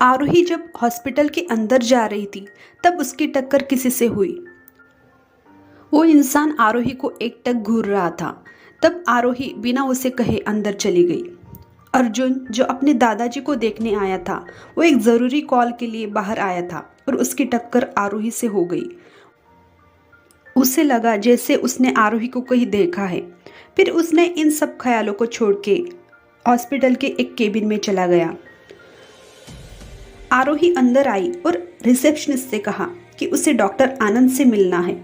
आरोही जब हॉस्पिटल के अंदर जा रही थी तब उसकी टक्कर किसी से हुई। वो इंसान आरोही को एकटक घूर रहा था। तब आरोही बिना उसे कहे अंदर चली गई। अर्जुन जो अपने दादाजी को देखने आया था वो एक ज़रूरी कॉल के लिए बाहर आया था और उसकी टक्कर आरोही से हो गई। उसे लगा जैसे उसने आरोही को कहीं देखा है। फिर उसने इन सब ख्यालों को छोड़ के हॉस्पिटल के एक केबिन में चला गया। आरोही अंदर आई और रिसेप्शनिस्ट से कहा कि उसे डॉक्टर आनंद से मिलना है।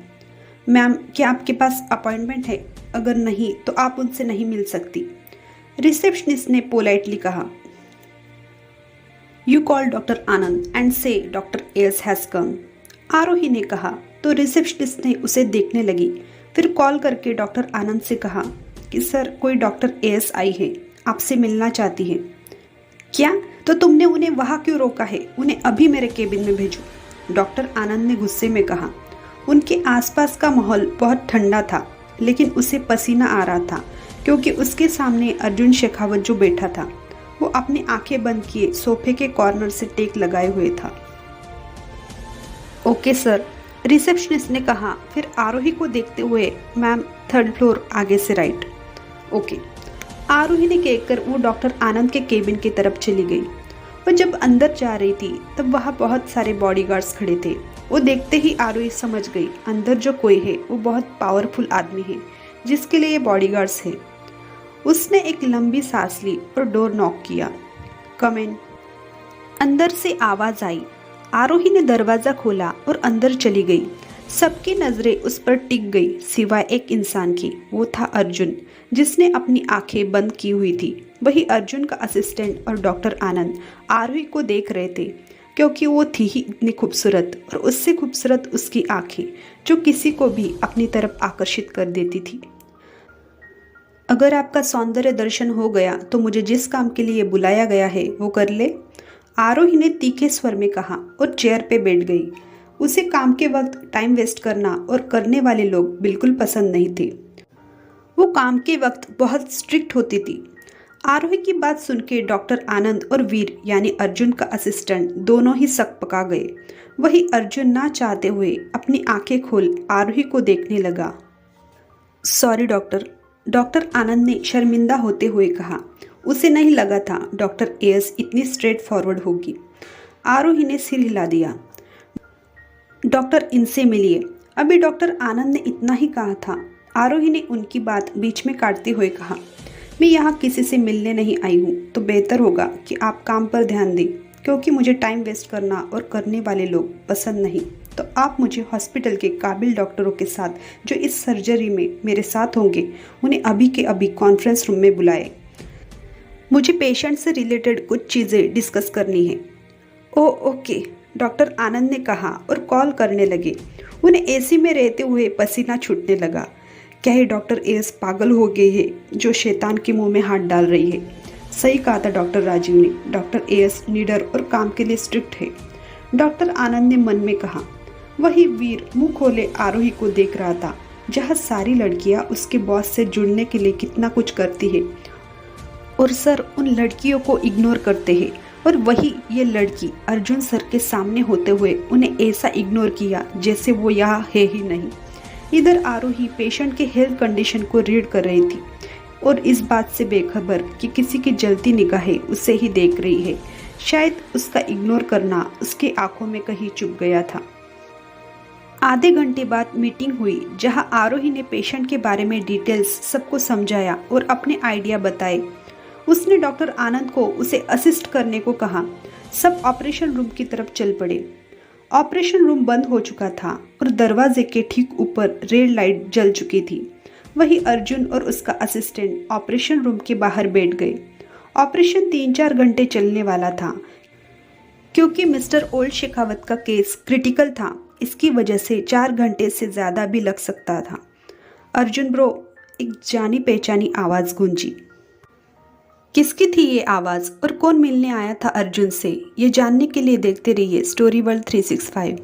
मैम, क्या आपके पास अपॉइंटमेंट है? अगर नहीं तो आप उनसे नहीं मिल सकती। रिसेप्शनिस्ट ने पोलाइटली कहा, you call doctor Anand and से डॉक्टर एस हैज़ कम। आरोही ने कहा तो रिसेप्शनिस्ट ने उसे देखने लगी। फिर कॉल करके डॉक्टर आनंद से कहा कि सर, कोई डॉक्टर एस आई है, आपसे मिलना चाहती है। क्या? तो तुमने उन्हें वहाँ क्यों रोका है? उन्हें अभी मेरे केबिन में भेजो, डॉक्टर आनंद ने गुस्से में कहा। उनके आसपास का माहौल बहुत ठंडा था, लेकिन उसे पसीना आ रहा था क्योंकि उसके सामने अर्जुन शेखावत जो बैठा था वो अपनी आंखें बंद किए सोफे के कॉर्नर से टेक लगाए हुए था। ओके सर, रिसेप्शनिस्ट ने कहा। फिर आरोही को देखते हुए, मैम, 3rd फ्लोर आगे से राइट। ओके, आरोही ने कहकर वो डॉक्टर आनंद के केबिन की तरफ चली गई। वो जब अंदर जा रही थी तब वहाँ बहुत सारे बॉडीगार्ड्स खड़े थे। वो देखते ही आरोही समझ गई अंदर जो कोई है वो बहुत पावरफुल आदमी है जिसके लिए ये बॉडीगार्ड्स है। उसने एक लंबी सांस ली और डोर नॉक किया। कम इन। अंदर से आवाज आई। आरोही ने दरवाजा खोला और अंदर चली गई। सबकी नजरें उस पर टिक गई सिवाय एक इंसान की। वो था अर्जुन, जिसने अपनी आंखें बंद की हुई थी। वही अर्जुन का असिस्टेंट और डॉक्टर आनंद आरोही को देख रहे थे क्योंकि वो थी ही इतनी खूबसूरत और उससे खूबसूरत उसकी आंखें जो किसी को भी अपनी तरफ आकर्षित कर देती थी। अगर आपका सौंदर्य दर्शन हो गया तो मुझे जिस काम के लिए बुलाया गया है वो कर ले, आरोही ने तीखे स्वर में कहा और चेयर पे बैठ गई। उसे काम के वक्त टाइम वेस्ट करना और करने वाले लोग बिल्कुल पसंद नहीं थे। वो काम के वक्त बहुत स्ट्रिक्ट होती थी। आरोही की बात सुन के डॉक्टर आनंद और वीर यानी अर्जुन का असिस्टेंट दोनों ही सक पका गए। वही अर्जुन ना चाहते हुए अपनी आंखें खोल आरोही को देखने लगा। सॉरी डॉक्टर, डॉक्टर आनंद ने शर्मिंदा होते हुए कहा। उसे नहीं लगा था डॉक्टर एस इतनी स्ट्रेट फॉरवर्ड होगी। आरोही ने सिर हिला दिया। डॉक्टर, इनसे मिलिए। अभी डॉक्टर आनंद ने इतना ही कहा था। आरोही ने उनकी बात बीच में काटते हुए कहा, मैं यहाँ किसी से मिलने नहीं आई हूँ, तो बेहतर होगा कि आप काम पर ध्यान दें क्योंकि मुझे टाइम वेस्ट करना और करने वाले लोग पसंद नहीं। तो आप मुझे हॉस्पिटल के काबिल डॉक्टरों के साथ जो इस सर्जरी में मेरे साथ होंगे उन्हें अभी के अभी कॉन्फ्रेंस रूम में बुलाए। मुझे पेशेंट से रिलेटेड कुछ चीज़ें डिस्कस करनी है। ओके, डॉक्टर आनंद ने कहा और कॉल करने लगे। उन्हें एसी में रहते हुए पसीना छूटने लगा। क्या ये डॉक्टर एस पागल हो गए है जो शैतान के मुंह में हाथ डाल रही है? सही कहा था डॉक्टर राजीव ने, डॉक्टर एस निडर और काम के लिए स्ट्रिक्ट है, डॉक्टर आनंद ने मन में कहा। वही वीर मुंह खोले आरोही को देख रहा था, जहाँ सारी लड़कियाँ उसके बॉस से जुड़ने के लिए कितना कुछ करती है और सर उन लड़कियों को इग्नोर करते हैं। और वही ये लड़की अर्जुन सर के सामने होते हुए उन्हें ऐसा इग्नोर किया जैसे वो यहाँ है ही नहीं। इधर आरोही पेशेंट के हेल्थ कंडीशन को रीड कर रही थी और इस बात से बेखबर कि किसी की जलती निगाहें उसे ही देख रही है। शायद उसका इग्नोर करना उसकी आंखों में कहीं चुभ गया था। आधे घंटे बाद मीटिंग हुई जहां आरोही ने पेशेंट के बारे में डिटेल्स सबको समझाया और अपने आइडिया बताए। उसने डॉक्टर आनंद को उसे असिस्ट करने को कहा। सब ऑपरेशन रूम की तरफ चल पड़े। ऑपरेशन रूम बंद हो चुका था और दरवाजे के ठीक ऊपर रेड लाइट जल चुकी थी। वही अर्जुन और उसका असिस्टेंट ऑपरेशन रूम के बाहर बैठ गए। ऑपरेशन 3-4 घंटे चलने वाला था क्योंकि मिस्टर ओल्ड शेखावत का केस क्रिटिकल था। इसकी वजह से 4 घंटे से ज़्यादा भी लग सकता था। अर्जुन ब्रो, एक जानी पहचानी आवाज़ गूंजी। किसकी थी ये आवाज़ और कौन मिलने आया था अर्जुन से? ये जानने के लिए देखते रहिए स्टोरी वर्ल्ड 365।